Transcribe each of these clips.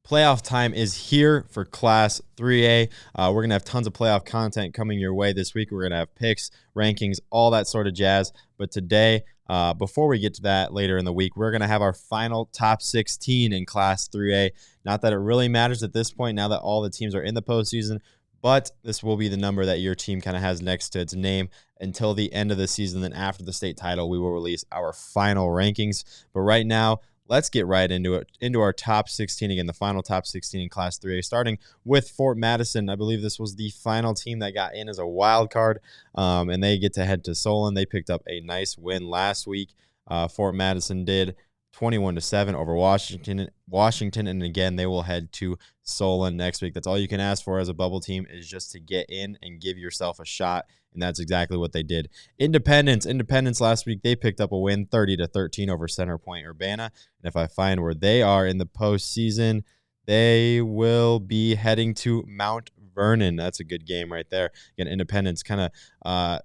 Playoff time is here for Class 3A. We're going to have tons of playoff content coming your way this week. We're going to have picks, rankings, all that sort of jazz. But today, before we get to that later in the week, we're going to have our final top 16 in Class 3A. Not that it really matters at this point now that all the teams are in the postseason, but this will be the number that your team kind of has next to its name until the end of the season. Then after the state title, we will release our final rankings. But right now, let's get right into it, into our top 16. Again, the final top 16 in Class 3A, starting with Fort Madison. I believe this was the final team that got in as a wild card, and they get to head to Solon. They picked up a nice win last week. Fort Madison did 21-7 over Washington, and again, they will head to Solon next week. That's all you can ask for as a bubble team, is just to get in and give yourself a shot, and that's exactly what they did. Independence last week, they picked up a win 30-13 over Center Point Urbana, and if I find where they are in the postseason, they will be heading to Mount Vernon. That's a good game right there. Again, Independence kind of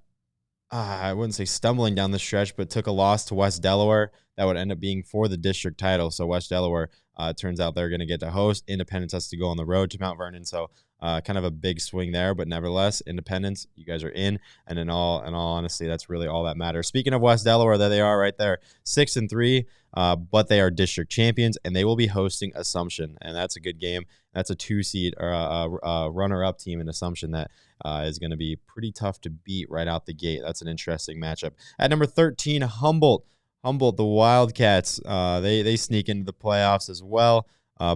I wouldn't say stumbling down the stretch, but took a loss to West Delaware. That would end up being for the district title. So West Delaware, turns out they're going to get to host. Independence has to go on the road to Mount Vernon. So kind of a big swing there, but nevertheless, Independence, you guys are in. And in all honesty, that's really all that matters. Speaking of West Delaware, there they are right there, 6-3, but they are district champions, and they will be hosting Assumption, and that's a good game. That's a 2-seed or a runner-up team in Assumption that is going to be pretty tough to beat right out the gate. That's an interesting matchup. At number 13, Humboldt, the Wildcats, they sneak into the playoffs as well,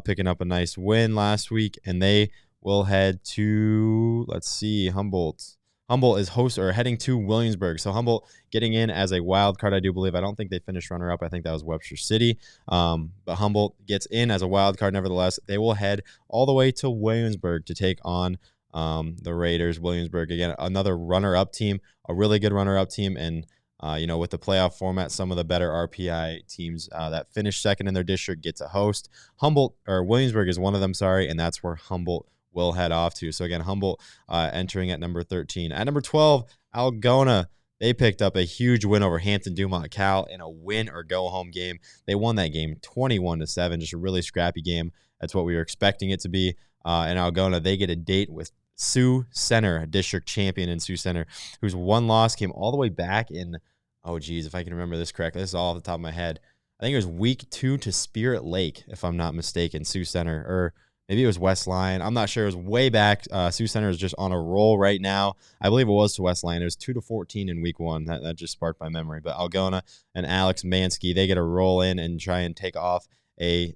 picking up a nice win last week, and they will head to, let's see, Humboldt is heading to Williamsburg. So Humboldt getting in as a wild card, I do believe. I don't think they finished runner-up. I think that was Webster City. But Humboldt gets in as a wild card nevertheless. They will head all the way to Williamsburg to take on the Raiders. Williamsburg, again, another runner-up team, a really good runner-up team, and with the playoff format, some of the better RPI teams that finish second in their district get to host. Williamsburg is one of them, and that's where Humboldt will head off to. So again, Humboldt entering at number 13. At number 12, Algona. They picked up a huge win over Hampton Dumont Cal in a win-or-go-home game. They won that game 21-7, just a really scrappy game. That's what we were expecting it to be. And Algona, they get a date with Sioux Center, a district champion in Sioux Center, whose one loss came all the way back in, if I can remember this correctly. This is all off the top of my head. I think it was week 2 to Spirit Lake, if I'm not mistaken, Sioux Center, or maybe it was West Line. I'm not sure. It was way back. Sioux Center is just on a roll right now. I believe it was to West Line. It was 2-14 in week 1. That just sparked my memory. But Algona and Alex Mansky, they get to roll in and try and take off a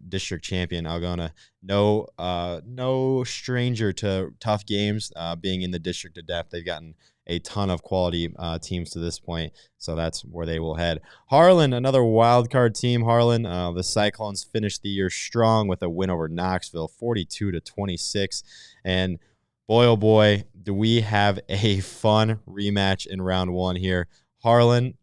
district champion. Algona, no stranger to tough games, being in the district of death. They've gotten a ton of quality teams to this point, so that's where they will head. Harlan, another wild card team. Harlan, the Cyclones finished the year strong with a win over Knoxville, 42-26, and boy, oh boy, do we have a fun rematch in round 1 here. Harlan,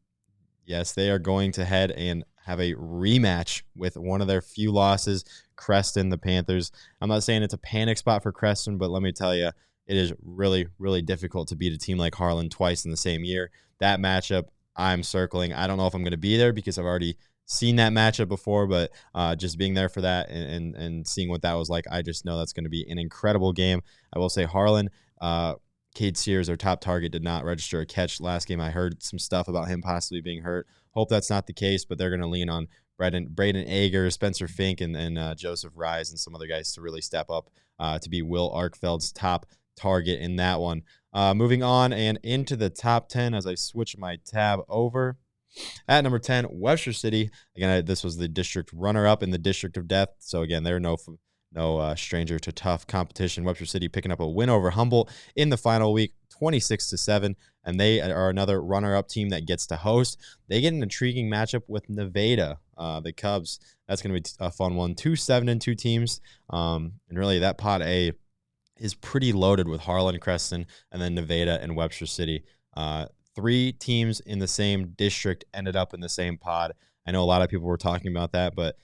yes, they are going to head and have a rematch with one of their few losses, Creston, the Panthers. I'm not saying it's a panic spot for Creston, but let me tell you, it is really, really difficult to beat a team like Harlan twice in the same year. That matchup, I'm circling. I don't know if I'm going to be there because I've already seen that matchup before, but just being there for that and seeing what that was like, I just know that's going to be an incredible game. I will say Harlan, Cade Sears, their top target, did not register a catch last game. I heard some stuff about him possibly being hurt. Hope that's not the case, but they're going to lean on Braden Ager, Spencer Fink, and Joseph Rise and some other guys to really step up to be Will Arkfeld's top target in that one. Moving on and into the top 10 as I switch my tab over. At number 10, Webster City. Again, this was the district runner-up in the district of death. So again, they're no stranger to tough competition. Webster City picking up a win over Humboldt in the final week, 26-7, and they are another runner-up team that gets to host. They get an intriguing matchup with Nevada, the Cubs. That's going to be a fun one. 2 7-2 teams, and really that pot A is pretty loaded with Harlan, Creston, and then Nevada and Webster City. 3 teams in the same district ended up in the same pod. I know a lot of people were talking about that, but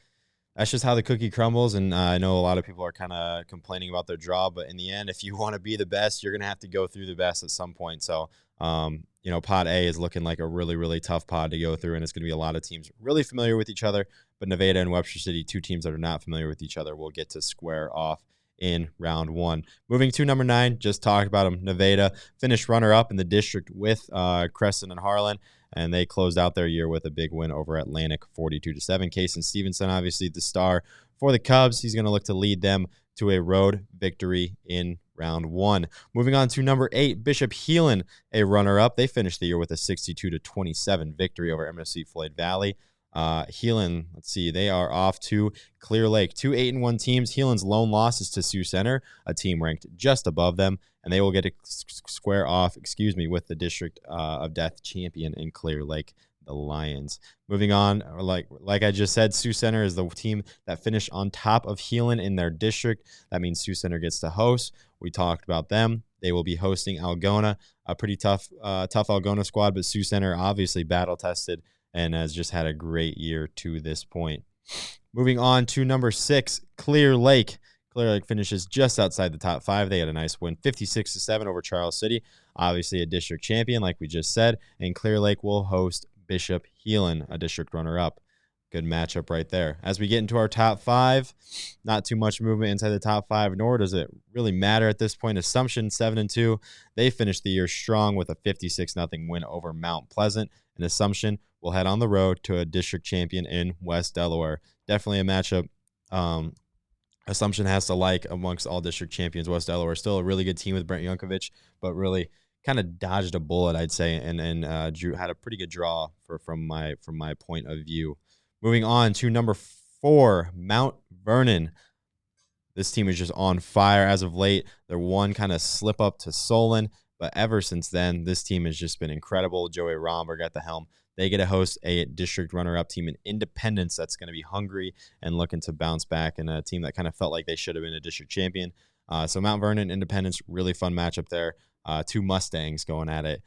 that's just how the cookie crumbles, and I know a lot of people are kind of complaining about their draw, but in the end, if you want to be the best, you're going to have to go through the best at some point. So Pod A is looking like a really, really tough pod to go through, and it's going to be a lot of teams really familiar with each other. But Nevada and Webster City, two teams that are not familiar with each other, will get to square off in round one. Moving to number 9, just talked about them. Nevada finished runner-up in the district with Creston and Harlan, and they closed out their year with a big win over Atlantic, 42-7. Cason Stevenson, obviously the star for the Cubs. He's going to look to lead them to a road victory in round one. Moving on to number 8, Bishop Heelan, a runner-up. They finished the year with a 62-27 victory over MSC Floyd Valley. Heelan, let's see, they are off to Clear Lake. 2 8-1 teams. Heelan's lone loss is to Sioux Center, a team ranked just above them, and they will get to square off, with the District of Death champion in Clear Lake, the Lions. Moving on, like I just said, Sioux Center is the team that finished on top of Heelan in their district. That means Sioux Center gets to host. We talked about them. They will be hosting Algona, a pretty tough Algona squad, but Sioux Center obviously battle-tested and has just had a great year to this point. Moving on to number 6, Clear Lake. Clear Lake finishes just outside the top 5. They had a nice win, 56-7 over Charles City. Obviously a district champion, like we just said, and Clear Lake will host Bishop Heelan, a district runner-up. Good matchup right there. As we get into our top 5, not too much movement inside the top 5, nor does it really matter at this point. Assumption 7-2. They finished the year strong with a 56-0 win over Mount Pleasant. And Assumption will head on the road to a district champion in West Delaware. Definitely a matchup Assumption has to like amongst all district champions. West Delaware still a really good team with Brent Yankovic, but really kind of dodged a bullet, I'd say, and Drew had a pretty good draw from my point of view. Moving on to number 4, Mount Vernon. This team is just on fire as of late. They're one kind of slip up to Solon, but ever since then, this team has just been incredible. Joey Romberg at the helm. They get to host a district runner-up team in Independence that's going to be hungry and looking to bounce back, and a team that kind of felt like they should have been a district champion. So Mount Vernon, Independence, really fun matchup there. 2 Mustangs going at it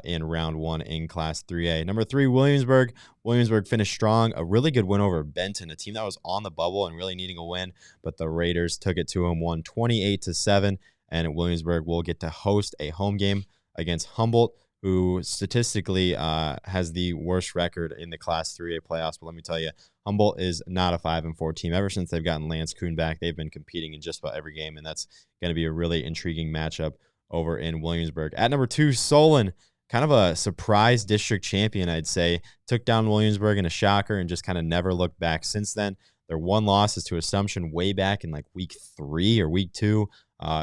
in round 1 in Class 3A. Number 3, Williamsburg. Williamsburg finished strong. A really good win over Benton, a team that was on the bubble and really needing a win, but the Raiders took it to them, won 28-7, and Williamsburg will get to host a home game against Humboldt, who statistically has the worst record in the Class 3A playoffs. But let me tell you, Humboldt is not a 5-4 team. Ever since they've gotten Lance Kuhn back, they've been competing in just about every game, and that's going to be a really intriguing matchup over in Williamsburg. At number 2, Solon, kind of a surprise district champion, I'd say. Took down Williamsburg in a shocker and just kind of never looked back since then. Their one loss is to Assumption way back in like week 3 or week 2.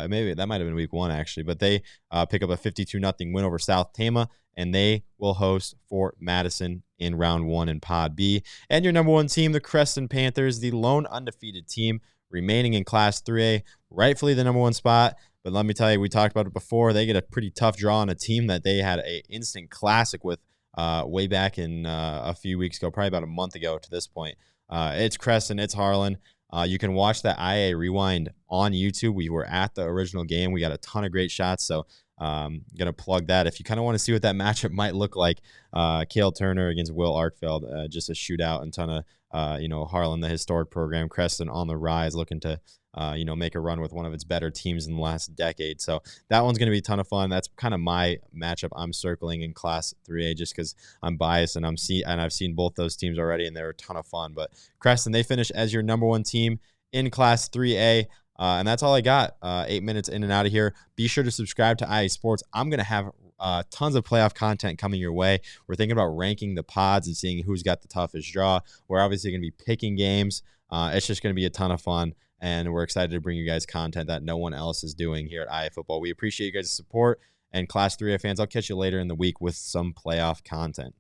Maybe that might have been week 1, actually. But they pick up a 52-0 win over South Tama, and they will host Fort Madison in round 1 in Pod B. And your number 1 team, the Creston Panthers, the lone undefeated team remaining in Class 3A, rightfully the number 1 spot. But let me tell you, we talked about it before. They get a pretty tough draw on a team that they had an instant classic with way back in a few weeks ago, probably about a month ago to this point. It's Creston, it's Harlan. You can watch that IA rewind on YouTube. We were at the original game. We got a ton of great shots, so going to plug that. If you kind of want to see what that matchup might look like, Cale Turner against Will Arkfeld, just a shootout and ton of, Harlan, the historic program, Creston on the rise, looking to, make a run with one of its better teams in the last decade. So that one's going to be a ton of fun. That's kind of my matchup I'm circling in Class 3A just because I'm biased and I've seen both those teams already, and they're a ton of fun. But Creston, they finish as your number 1 team in Class 3A. And that's all I got. 8 minutes in and out of here. Be sure to subscribe to IA Sports. I'm going to have tons of playoff content coming your way. We're thinking about ranking the pods and seeing who's got the toughest draw. We're obviously going to be picking games. It's just going to be a ton of fun, and we're excited to bring you guys content that no one else is doing here at IA Football. We appreciate you guys' support, and Class 3A fans, I'll catch you later in the week with some playoff content.